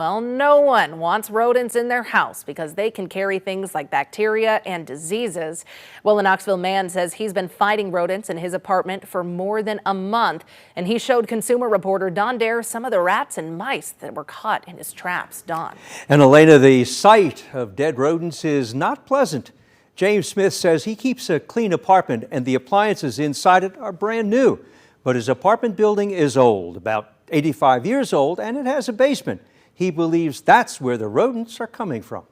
Well, no one wants rodents in their house because they can carry things like bacteria and diseases. Well, a Knoxville man says he's been fighting rodents in his apartment for more than a month, and he showed consumer reporter Don Dare some of the rats and mice that were caught in his traps. Don. And Elena, the sight of dead rodents is not pleasant. James Smith says he keeps a clean apartment and the appliances inside it are brand new. But his apartment building is old, about 85 years old, and it has a basement. He believes that's where the rodents are coming from.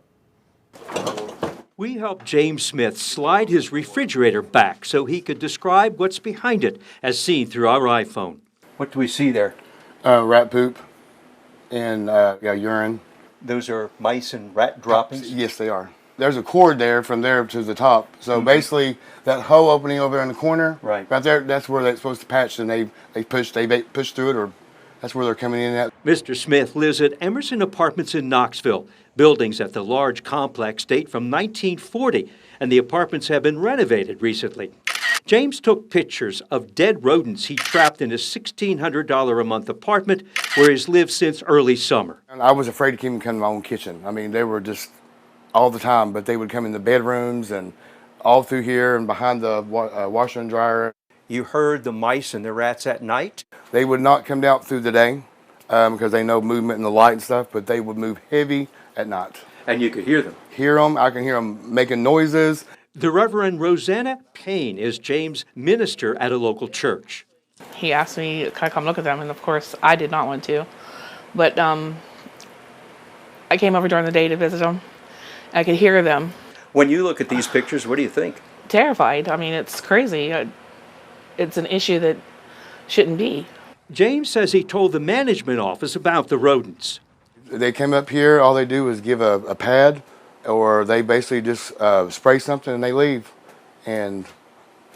We helped James Smith slide his refrigerator back so he could describe what's behind it, as seen through our iPhone. What do we see there? Rat poop and urine. Those are mice and rat droppings? Yes, they are. There's a cord there from there to the top. So basically, that hole opening over there in the corner, right there, that's where they're supposed to patch, and they push through it, or that's where they're coming in at. Mr. Smith lives at Emerson Apartments in Knoxville. Buildings at the large complex date from 1940, and the apartments have been renovated recently. James took pictures of dead rodents he trapped in his $1,600 a month apartment where he's lived since early summer. And I was afraid to even come to my own kitchen. I mean, they were just all the time, but they would come in the bedrooms and all through here and behind the washer and dryer. You heard the mice and the rats at night? They would not come down through the day because they know movement and the light and stuff, but they would move heavy at night. And you could hear them? Hear them. I can hear them making noises. The Reverend Rosanna Payne is James' minister at a local church. He asked me, can I come look at them? And of course, I did not want to. But I came over during the day to visit them. I could hear them. When you look at these pictures, what do you think? Terrified. I mean, it's crazy. It's an issue that shouldn't be. James says he told the management office about the rodents. They came up here, all they do is give a pad, or they basically just spray something and they leave. And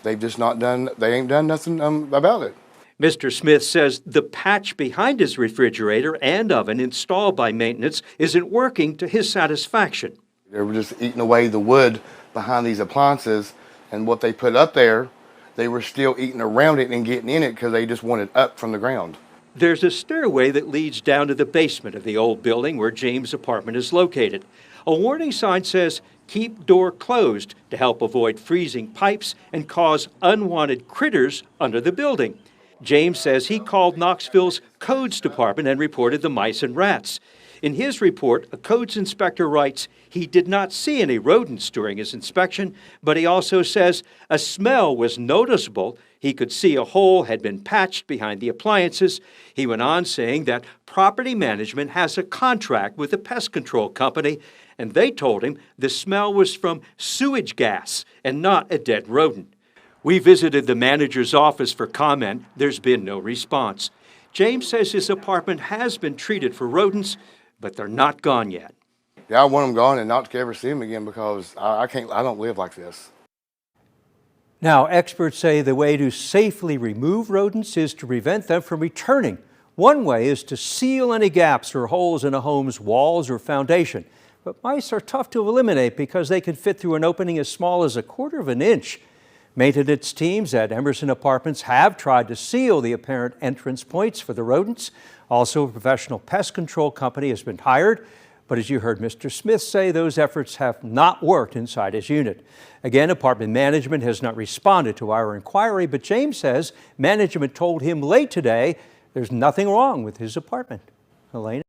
they've just not done, they ain't done nothing about it. Mr. Smith says the patch behind his refrigerator and oven installed by maintenance isn't working to his satisfaction. They were just eating away the wood behind these appliances, and what they put up there, they were still eating around it and getting in it because they just wanted up from the ground. There's a stairway that leads down to the basement of the old building where James' apartment is located. A warning sign says, "Keep door closed," to help avoid freezing pipes and cause unwanted critters under the building. James says he called Knoxville's codes department and reported the mice and rats. In his report, a codes inspector writes he did not see any rodents during his inspection, but he also says a smell was noticeable. He could see a hole had been patched behind the appliances. He went on saying that property management has a contract with a pest control company, and they told him the smell was from sewage gas and not a dead rodent. We visited the manager's office for comment. There's been no response. James says his apartment has been treated for rodents, but they're not gone yet. Yeah, I want them gone and not to ever see them again because I don't live like this. Now, experts say the way to safely remove rodents is to prevent them from returning. One way is to seal any gaps or holes in a home's walls or foundation. But mice are tough to eliminate because they can fit through an opening as small as 1/4 of an inch. Maintenance teams at Emerson Apartments have tried to seal the apparent entrance points for the rodents. Also, a professional pest control company has been hired. But as you heard Mr. Smith say, those efforts have not worked inside his unit. Again, apartment management has not responded to our inquiry, but James says management told him late today there's nothing wrong with his apartment. Elena?